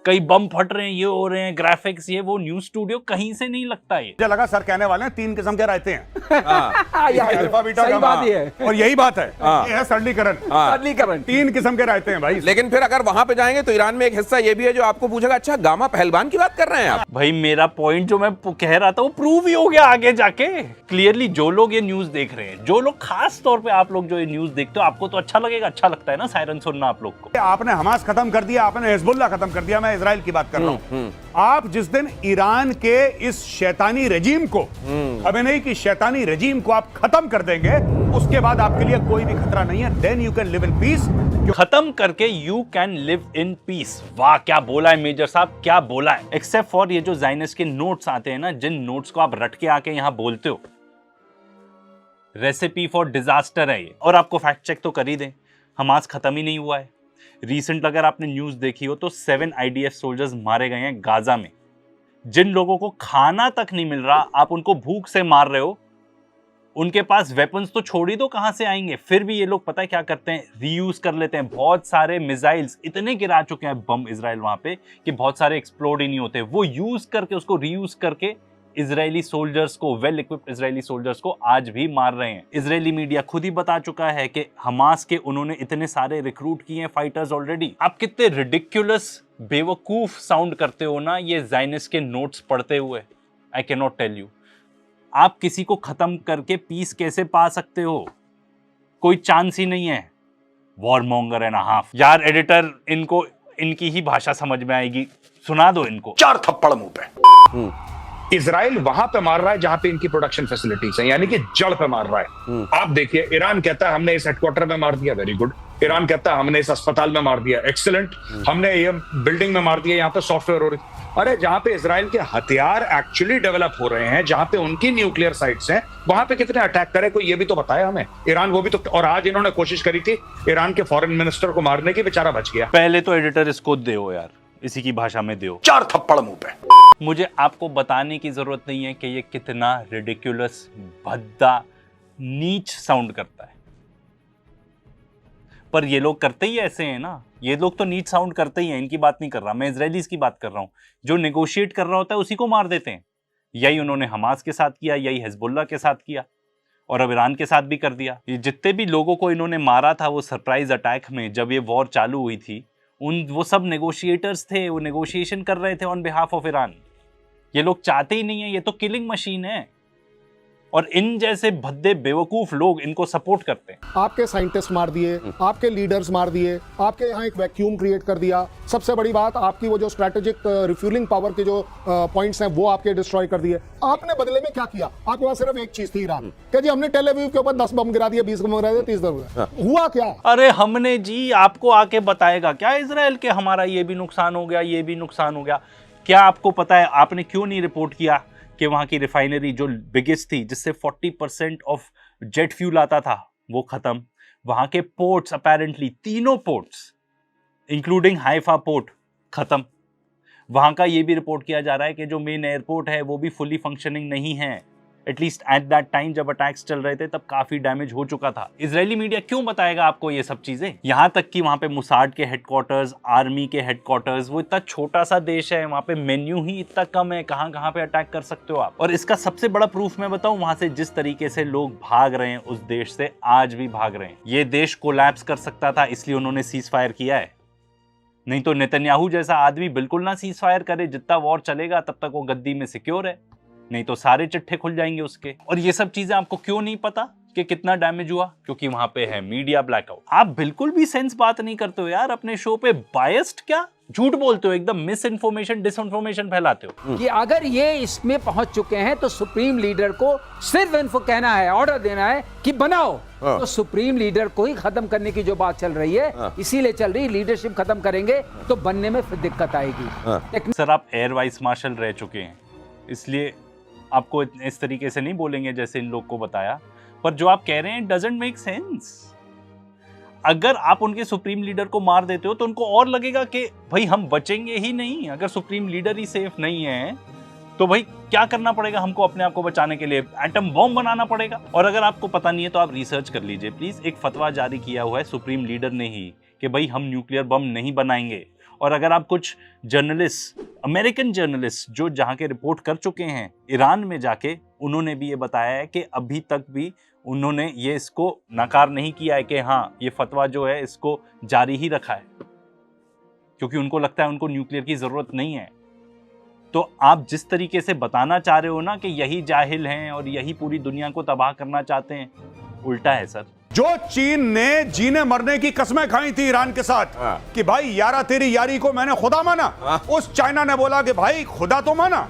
कई बम फट रहे हैं, ये हो रहे हैं, ग्राफिक्स, ये वो। न्यूज स्टूडियो कहीं से नहीं लगता ये। मुझे लगा सर कहने वाले हैं 3 किस्म के रायते हैं। अल्फा बीटा सही का बात ही है। और यही बात है, ये है सरलीकरण। सरलीकरण। 3 किस्म के रायते हैं भाई। लेकिन फिर अगर वहां पे जाएंगे तो ईरान में एक हिस्सा ये भी है जो आपको पूछेगा, अच्छा गामा पहलवान की बात कर रहे हैं आप? भाई मेरा पॉइंट जो मैं कह रहा था वो प्रूव ही हो गया आगे जाके। क्लियरली जो लोग ये न्यूज देख रहे हैं, जो लोग खास तौर पे आप लोग जो ये न्यूज देखते हो, आपको तो अच्छा लगेगा, अच्छा लगता है ना सायरन सुनना आप लोग को। आपने हमास खत्म कर दिया, आपने हिजबुल्लाह खत्म कर दिया, मैं इजराइल की बात कर रहा हूं। आप जिस दिन ईरान के इस शैतानी रजीम को, खमेनेई की शैतानी रजीम को आप खत्म कर देंगे, उसके बाद आपके लिए कोई भी खतरा नहीं है। Then you can live in peace. खत्म करके you can live in peace. वाह क्या बोला है मेजर साहब, क्या बोला है। एक्सेप्ट फॉर ये जो ज़ायनिस्ट के नोट्स आते हैं ना, जिन नोट्स को आप रट के आके यहां बोलते हो, रेसिपी फॉर डिजास्टर है ये। और आपको फैक्ट चेक तो कर ही दें, हमास खत्म ही नहीं हुआ है। रिसेंट अगर आपने न्यूज देखी हो तो 7 IDF सोल्जर्स मारे गए हैं गाजा में। जिन लोगों को खाना तक नहीं मिल रहा, आप उनको भूख से मार रहे हो। उनके पास वेपन्स तो छोड़ ही दो, कहां से आएंगे। फिर भी ये लोग पता है क्या करते हैं, रीयूज कर लेते हैं। बहुत सारे मिसाइल्स इतने गिरा चुके हैं बम इजराइल वहां पे कि बहुत सारे एक्सप्लोड ही नहीं होते। वो यूज करके, उसको रीयूज करके इजरायली सोल्जर्स को, वेल इक्विप्ड इजरायली सोल्जर्स को आज भी मार रहे हैं। इजरायली मीडिया खुद ही बता चुका है कि हमास के उन्होंने इतने सारे रिक्रूट किए हैं फाइटर्स ऑलरेडी। आप कितने रिडिक्युलस बेवकूफ साउंड करते हो ना ये ज़ायनिस्ट के नोट्स पढ़ते हुए। I can not tell you, आप किसी को खत्म करके पीस कैसे पा सकते हो? कोई चांस ही नहीं है। War monger and half. यार एडिटर, इनको इनकी ही भाषा समझ में आएगी, सुना दो इनको 4 थप्पड़ मुंह पे। इजराइल वहां पे मार रहा है जहां पे इनकी प्रोडक्शन फैसिलिटीज है, यानी कि जड़ पे मार रहा है। आप देखिए, ईरान कहता है हमने इस हेडक्वार्टर में मार दिया, वेरी गुड। ईरान कहता है हमने इस अस्पताल में मार दिया, एक्सीलेंट। हमने ये बिल्डिंग में मार दिया, यहाँ पे सॉफ्टवेयर हो रही। अरे जहां पे इजराइल के हथियार एक्चुअली डेवलप हो रहे हैं, जहां पे उनकी न्यूक्लियर साइट्स हैं, वहां पे कितने अटैक करे कोई ये भी तो बताया हमें। ईरान वो भी तो, और आज इन्होंने कोशिश करी थी ईरान के फॉरेन मिनिस्टर को मारने की, बेचारा बच गया। पहले तो एडिटर इसको दो यार, इसी की भाषा में दो 4 थप्पड़ मुंह पे। मुझे आपको बताने की जरूरत नहीं है कि ये कितना रिडिकुलस, भद्दा, नीच साउंड करता है। पर ये लोग करते ही ऐसे हैं ना, ये लोग तो नीच साउंड करते ही हैं। इनकी बात नहीं कर रहा मैं, इजरायलीज की बात कर रहा हूं। जो नेगोशिएट कर रहा होता है उसी को मार देते हैं। यही उन्होंने हमास के साथ किया, यही हिजबुल्लाह के साथ किया, और अब ईरान के साथ भी कर दिया। ये जितने भी लोगों को इन्होंने मारा था वो सरप्राइज अटैक में, जब ये वॉर चालू हुई थी, वो सब नेगोशिएटर्स थे, वो नेगोशिएशन कर रहे थे ऑन बिहाफ ऑफ ईरान। ये लोग चाहते ही नहीं है, ये तो किलिंग मशीन है। और इन जैसे भद्दे बेवकूफ लोग इनको सपोर्ट करते हैं। आपके साइंटिस्ट मार दिए, आपके लीडर्स मार दिए, आपके यहाँ एक वैक्यूम क्रिएट कर दिया। सबसे बड़ी बात, आपकी वो जो स्ट्रेटेजिक रिफ्यूलिंग पावर के जो पॉइंट्स हैं वो आपके डिस्ट्रॉय कर दिए। आपने बदले में क्या किया? आपके पास सिर्फ एक चीज थी, ईरान कि जी हमने टेल अवीव के ऊपर 10 बम गिरा दिए, 20 बम गिरा दिए, 30 बम। हुआ क्या? अरे हमने जी, आपको आके बताएगा क्या इजराइल के हमारा ये भी नुकसान हो गया, ये भी नुकसान हो गया? क्या आपको पता है आपने क्यों नहीं रिपोर्ट किया कि वहां की रिफाइनरी जो बिगेस्ट थी, जिससे 40% ऑफ जेट फ्यूल आता था, वो खत्म। वहां के पोर्ट्स, अपेरेंटली तीनों पोर्ट्स इंक्लूडिंग हाइफा पोर्ट खत्म। वहां का ये भी रिपोर्ट किया जा रहा है कि जो मेन एयरपोर्ट है वो भी फुली फंक्शनिंग नहीं है। एटलीस्ट एट दैट टाइम जब अटैक्स चल रहे थे तब काफी डैमेज हो चुका था। इजरायली मीडिया क्यों बताएगा आपको ये सब चीजें? यहां तक कि वहां पे मुसाड के हेडक्वार्टर्स, आर्मी के हेडक्वार्टर्स, वो इतना छोटा सा देश है, वहां पे मेन्यू ही इतना कम है, कहां कहां पे अटैक कर सकते हो आप। और इसका सबसे बड़ा प्रूफ मैं बताऊं, वहां से जिस तरीके से लोग भाग रहे हैं उस देश से, आज भी भाग रहे हैं। ये देश कोलैप्स कर सकता था, इसलिए उन्होंने सीज फायर किया है। नहीं तो नेतन्याहू जैसा आदमी बिल्कुल ना सीज फायर करे, जितना वॉर चलेगा तब तक वो गद्दी में सिक्योर है, नहीं तो सारे चिट्ठे खुल जाएंगे उसके। और ये सब चीजें आपको क्यों नहीं पता कि कितना डैमेज हुआ? क्योंकि वहां पे है मीडिया ब्लैकआउट। आप बिल्कुल भी सेंस बात नहीं करते हो यार अपने शो पे। बायस्ड क्या, झूठ बोलते हो, एकदम मिस इन्फॉर्मेशन, डिसइंफॉर्मेशन फैलाते हो। कि अगर ये इसमें पहुंच चुके हैं तो सुप्रीम लीडर को सिर्फ इनको कहना है, ऑर्डर देना है कि बनाओ। तो सुप्रीम लीडर को ही खत्म करने की जो बात चल रही है, इसीलिए चल रही, लीडरशिप खत्म करेंगे तो बनने में फिर दिक्कत आएगी। सर आप एयर वाइस मार्शल रह चुके हैं, इसलिए आपको इस तरीके से नहीं बोलेंगे जैसे इन लोग को बताया। पर जो आप कह रहे हैं डजंट मेक सेंस। अगर आप उनके सुप्रीम लीडर को मार देते हो तो उनको और लगेगा कि भाई हम बचेंगे ही नहीं। अगर सुप्रीम लीडर ही सेफ नहीं है तो भाई क्या करना पड़ेगा हमको अपने आप को बचाने के लिए? एटम बॉम्ब बनाना पड़ेगा। और अगर आपको पता नहीं है तो आप रिसर्च कर लीजिए प्लीज। एक फतवा जारी किया हुआ है सुप्रीम लीडर ने ही कि भाई हम न्यूक्लियर बम नहीं बनाएंगे। और अगर आप कुछ जर्नलिस्ट, अमेरिकन जर्नलिस्ट जो जहाँ के रिपोर्ट कर चुके हैं ईरान में जाके, उन्होंने भी ये बताया है कि अभी तक भी उन्होंने ये इसको नकार नहीं किया है कि हाँ ये फतवा जो है इसको जारी ही रखा है, क्योंकि उनको लगता है उनको न्यूक्लियर की जरूरत नहीं है। तो आप जिस तरीके से बताना चाह रहे हो ना कि यही जाहिल हैं और यही पूरी दुनिया को तबाह करना चाहते हैं, उल्टा है सर। जो चीन ने जीने मरने की कसमें खाई थी ईरान के साथ कि भाई यारा तेरी यारी को मैंने खुदा माना, उस चाइना ने बोला कि भाई खुदा तो माना,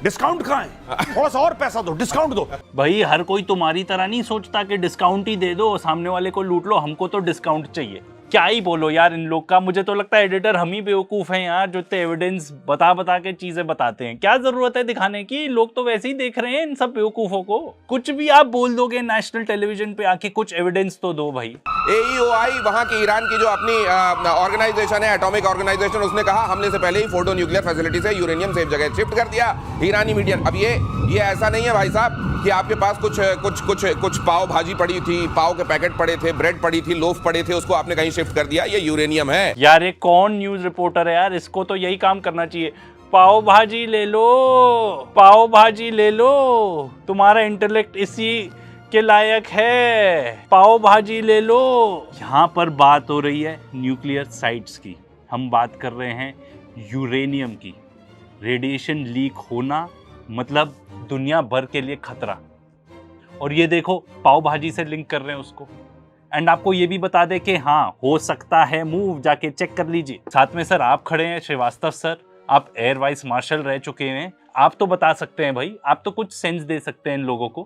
डिस्काउंट कहां है, थोड़ा सा और पैसा दो, डिस्काउंट दो। भाई हर कोई तुम्हारी तरह नहीं सोचता कि डिस्काउंट ही दे दो, सामने वाले को लूट लो, हमको तो डिस्काउंट चाहिए। क्या ही बोलो यार इन लोग का, मुझे तो लगता है एडिटर हम ही बेवकूफ हैं यार जो इतने एविडेंस बता बता के चीजें बताते हैं। क्या जरूरत है दिखाने की, लोग तो वैसे ही देख रहे हैं इन सब बेवकूफों को। कुछ भी आप बोल दोगे नेशनल टेलीविजन पे आके, कुछ एविडेंस तो दो भाई। AEOI वहां की ईरान की जो अपनी ऑर्गेनाइजेशन है, एटॉमिक ऑर्गेनाइजेशन, उसने कहा हमले से पहले ही फोर्डो न्यूक्लियर फैसिलिटी से यूरेनियम सेफ जगह शिफ्ट कर दिया ईरानी मीडिया। अब ये ऐसा नहीं है भाई साहब कि आपके पास कुछ पाव भाजी पड़ी थी, पाव के पैकेट पड़े थे, ब्रेड पड़ी थी, लोफ पड़े थे, उसको आपने कहीं शिफ्ट कर दिया। ये यूरेनियम है यार। ये कौन न्यूज रिपोर्टर है यार, इसको तो यही काम करना चाहिए। पाव भाजी ले लो, पाव भाजी ले लो, तुम्हारा इंटेलेक्ट इसी के लायक है, पाव भाजी ले लो। यहाँ पर बात हो रही है न्यूक्लियर साइट्स की, हम बात कर रहे हैं यूरेनियम की। रेडिएशन लीक होना मतलब दुनिया भर के लिए खतरा, और ये देखो पाव भाजी से लिंक कर रहे हैं उसको। एंड आपको ये भी बता दे कि हाँ हो सकता है मूव, जाके चेक कर लीजिए। साथ में सर आप खड़े हैं, श्रीवास्तव सर, आप एयर वाइस मार्शल रह चुके हैं, आप तो बता सकते हैं भाई, आप तो कुछ सेंस दे सकते हैं इन लोगों को।